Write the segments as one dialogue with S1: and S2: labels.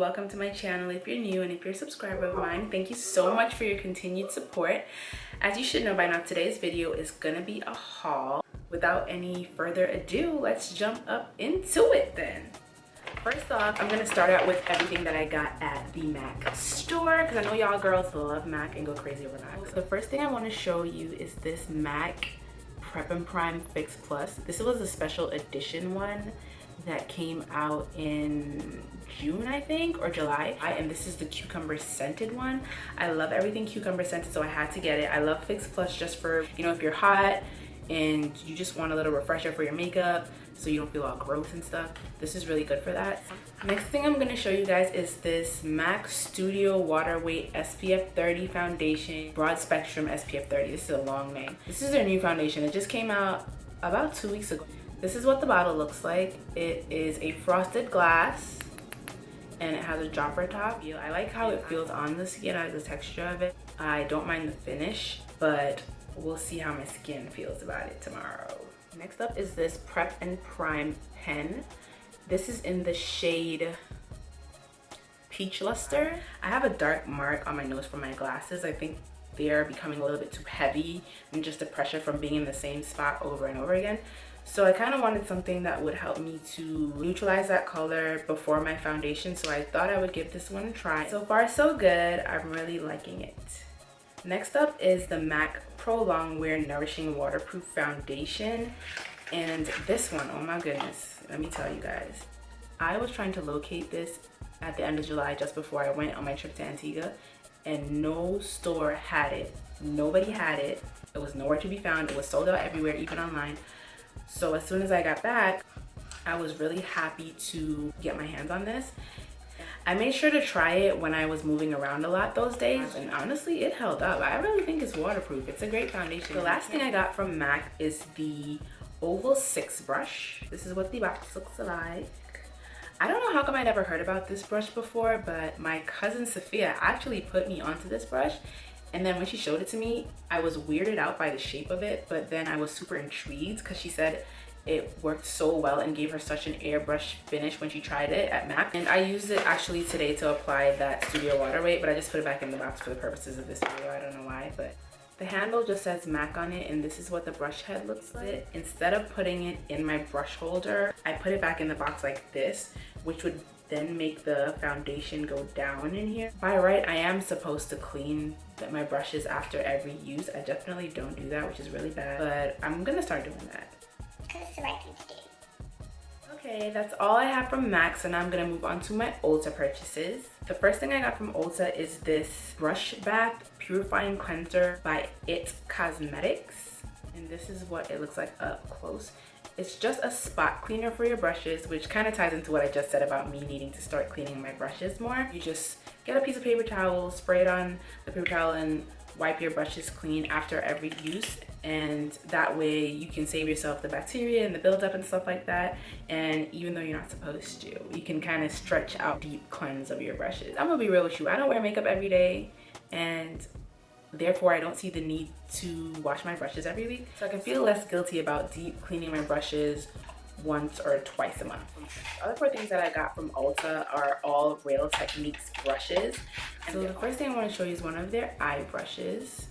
S1: welcome to my channel if you're new, and if you're a subscriber of mine, thank you so much for your continued support. As you should know by now, today's video is gonna be a haul. Without any further ado, let's jump up into it then. First off, I'm gonna start out with everything that I got at the MAC store, because I know y'all girls love MAC and go crazy over MAC. So the first thing I want to show you is this MAC Prep and Prime Fix Plus. This was a special edition one that came out in June, I think, or July. And this is the cucumber scented one. I love everything cucumber scented, so I had to get it. I love Fix Plus just for, you know, if you're hot and you just want a little refresher for your makeup so you don't feel all gross and stuff. This is really good for that. Next thing I'm gonna show you guys is this MAC Studio Water Weight SPF 30 foundation, broad spectrum SPF 30. This is a long name. This is their new foundation. It just came out about 2 weeks ago. This is what the bottle looks like. It is a frosted glass and it has a dropper top. I like how it feels on the skin. I like the texture of it. I don't mind the finish, but we'll see how my skin feels about it tomorrow. Next up is this Prep and Prime pen. This is in the shade Peach Luster. I have a dark mark on my nose from my glasses. I think they're becoming a little bit too heavy and just the pressure from being in the same spot over and over again. So I kind of wanted something that would help me to neutralize that color before my foundation. So I thought I would give this one a try. So far so good. I'm really liking it. Next up is the MAC Prolong Wear Nourishing Waterproof Foundation. And this one, oh my goodness, let me tell you guys. I was trying to locate this at the end of July just before I went on my trip to Antigua, and no store had it. Nobody had it. It was nowhere to be found. It was sold out everywhere, even online. So as soon as I got back, I was really happy to get my hands on this. I made sure to try it when I was moving around a lot those days, and honestly, it held up. I really think it's waterproof. It's a great foundation. The last thing I got from MAC is the Oval 6 brush. This is what the box looks like. I don't know how come I never heard about this brush before, but my cousin Sophia actually put me onto this brush. And then when she showed it to me, I was weirded out by the shape of it, but then I was super intrigued because she said it worked so well and gave her such an airbrush finish when she tried it at MAC. And I used it actually today to apply that Studio Water Weight, but I just put it back in the box for the purposes of this video. I don't know why, but the handle just says MAC on it, and this is what the brush head looks like. Instead of putting it in my brush holder, I put it back in the box like this, which would then make the foundation go down in here. By right, I am supposed to clean my brushes after every use. I definitely don't do that, which is really bad, but I'm gonna start doing that.
S2: Because it's the right thing to do.
S1: Okay, that's all I have from MAC, so now I'm gonna move on to my Ulta purchases. The first thing I got from Ulta is this Brush Bath Purifying Cleanser by It Cosmetics. And this is what it looks like up close. It's just a spot cleaner for your brushes, which kind of ties into what I just said about me needing to start cleaning my brushes more. You just get a piece of paper towel, spray it on the paper towel, and wipe your brushes clean after every use. And that way you can save yourself the bacteria and the buildup and stuff like that. And even though you're not supposed to, you can kind of stretch out deep cleanse of your brushes. I'm gonna be real with you. I don't wear makeup every day, and therefore I don't see the need to wash my brushes every week. So I can feel less guilty about deep cleaning my brushes once or twice a month. The other 4 things that I got from Ulta are all Real Techniques brushes. So the first thing I want to show you is one of their eye brushes.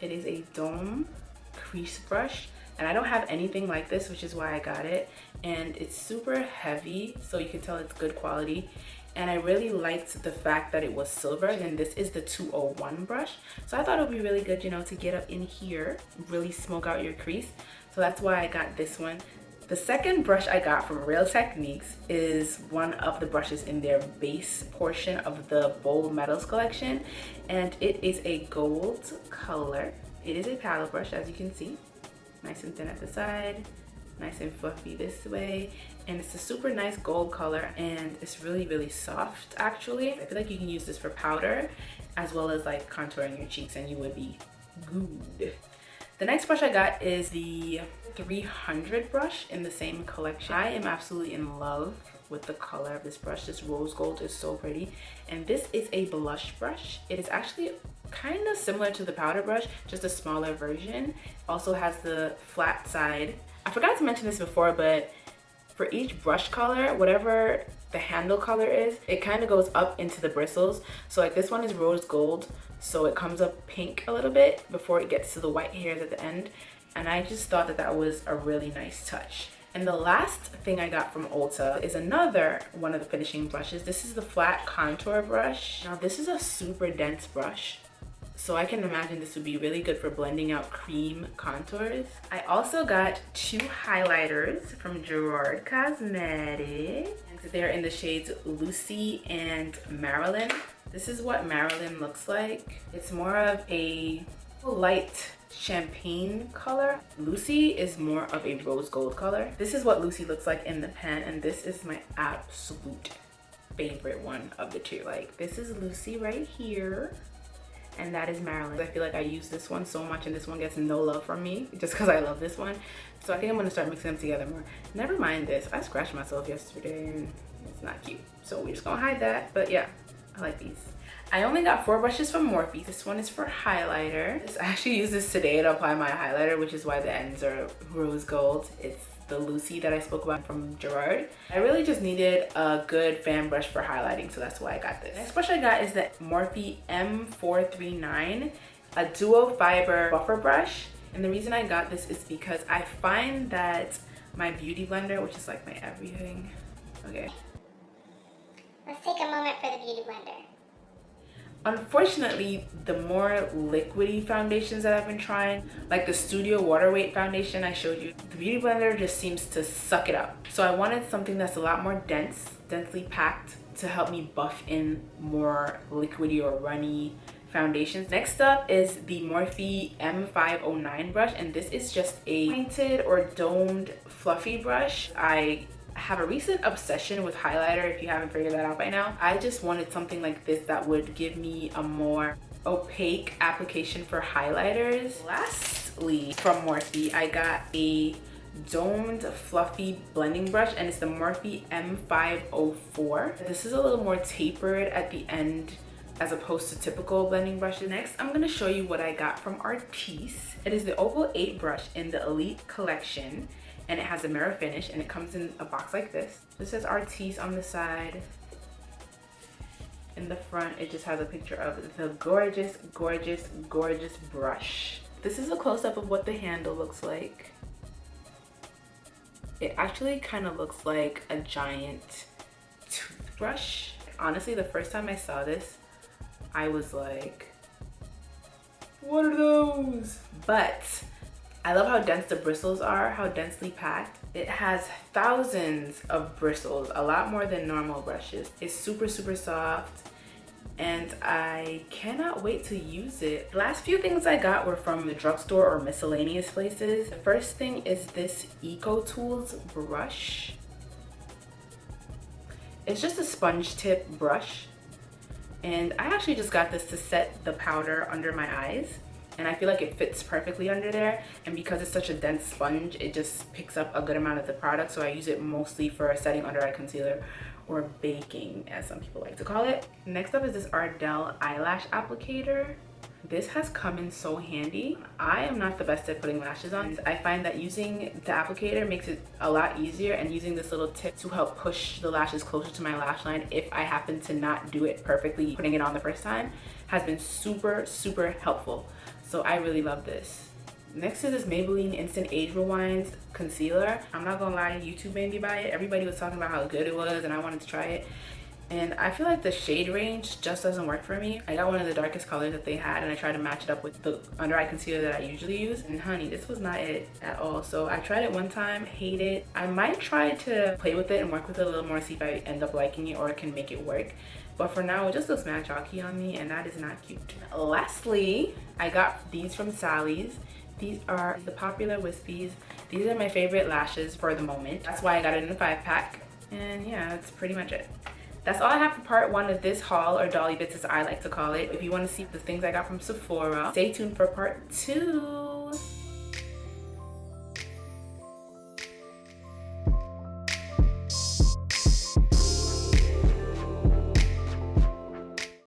S1: It is a dome crease brush, and I don't have anything like this, which is why I got it. And it's super heavy, so you can tell it's good quality. And I really liked the fact that it was silver, and this is the 201 brush. So I thought it would be really good, you know, to get up in here, really smoke out your crease. So that's why I got this one. The second brush I got from Real Techniques is one of the brushes in their base portion of the Bold Metals collection, and it is a gold color. It is a paddle brush, as you can see. Nice and thin at the side, nice and fluffy this way, and it's a super nice gold color, and it's really, really soft actually. I feel like you can use this for powder as well as like contouring your cheeks, and you would be good. The next brush I got is the 300 brush in the same collection. I am absolutely in love with the color of this brush. This rose gold is so pretty. And this is a blush brush. It is actually kind of similar to the powder brush, just a smaller version. Also has the flat side. I forgot to mention this before, but For each brush color, whatever the handle color is, it kind of goes up into the bristles. So like this one is rose gold, so it comes up pink a little bit before it gets to the white hairs at the end. And I just thought that that was a really nice touch. And the last thing I got from Ulta is another one of the finishing brushes. This is the flat contour brush. Now this is a super dense brush, so I can imagine this would be really good for blending out cream contours. I also got 2 highlighters from Gerard Cosmetics. They're in the shades Lucy and Marilyn. This is what Marilyn looks like. It's more of a light champagne color. Lucy is more of a rose gold color. This is what Lucy looks like in the pen, and this is my absolute favorite one of the two. Like, this is Lucy right here, and that is Marilyn. I feel like I use this one so much and this one gets no love from me just because I love this one. So I think I'm gonna start mixing them together more. Never mind this. I scratched myself yesterday and it's not cute, so we're just gonna hide that. But yeah, I like these. I only got 4 brushes from Morphe. This one is for highlighter. I actually used this today to apply my highlighter, which is why the ends are rose gold. It's the Lucy that I spoke about from Gerard. I really just needed a good fan brush for highlighting, so that's why I got this. Next brush I got is the Morphe M409, a duo fiber buffer brush. And the reason I got this is because I find that my beauty blender, which is like my everything, okay.
S2: Let's take a moment for the beauty blender.
S1: Unfortunately, the more liquidy foundations that I've been trying, like the Studio Waterweight foundation I showed you, the Beauty Blender just seems to suck it up. So I wanted something that's a lot more densely packed to help me buff in more liquidy or runny foundations. Next up is the Morphe M509 brush, and this is just a pointed or domed fluffy brush. I have a recent obsession with highlighter, if you haven't figured that out by now. I just wanted something like this that would give me a more opaque application for highlighters. Lastly, from Morphe, I got a domed fluffy blending brush, and it's the Morphe M504. This is a little more tapered at the end as opposed to typical blending brushes. Next, I'm gonna show you what I got from Artis. It is the Oval 8 brush in the Elite collection, and it has a mirror finish, and it comes in a box like this. This says Artis on the side. In the front, it just has a picture of the gorgeous, gorgeous, gorgeous brush. This is a close-up of what the handle looks like. It actually kind of looks like a giant toothbrush. Honestly, the first time I saw this, I was like, what are those? But I love how dense the bristles are, how densely packed. It has thousands of bristles, a lot more than normal brushes. It's super, super soft, and I cannot wait to use it. The last few things I got were from the drugstore or miscellaneous places. The first thing is this Eco Tools brush. It's just a sponge tip brush, and I actually just got this to set the powder under my eyes. And I feel like it fits perfectly under there, and because it's such a dense sponge, it just picks up a good amount of the product, so I use it mostly for setting under eye concealer or baking, as some people like to call it. Next up is this Ardell eyelash applicator. This has come in so handy. I am not the best at putting lashes on. I find that using the applicator makes it a lot easier, and using this little tip to help push the lashes closer to my lash line if I happen to not do it perfectly putting it on the first time has been super, super helpful. So I really love this. Next is this Maybelline Instant Age Rewind concealer. I'm not gonna lie, YouTube made me buy it. Everybody was talking about how good it was and I wanted to try it. And I feel like the shade range just doesn't work for me. I got one of the darkest colors that they had, and I tried to match it up with the under eye concealer that I usually use. And honey, this was not it at all. So I tried it one time, hate it. I might try to play with it and work with it a little more, see if I end up liking it or can make it work. But for now, it just looks mad chalky on me, and that is not cute. Lastly, I got these from Sally's. These are the popular Whispies. These are my favorite lashes for the moment. That's why I got it in a 5-pack. And yeah, that's pretty much it. That's all I have for part 1 of this haul, or Dolly Bits as I like to call it. If you want to see the things I got from Sephora, stay tuned for part 2.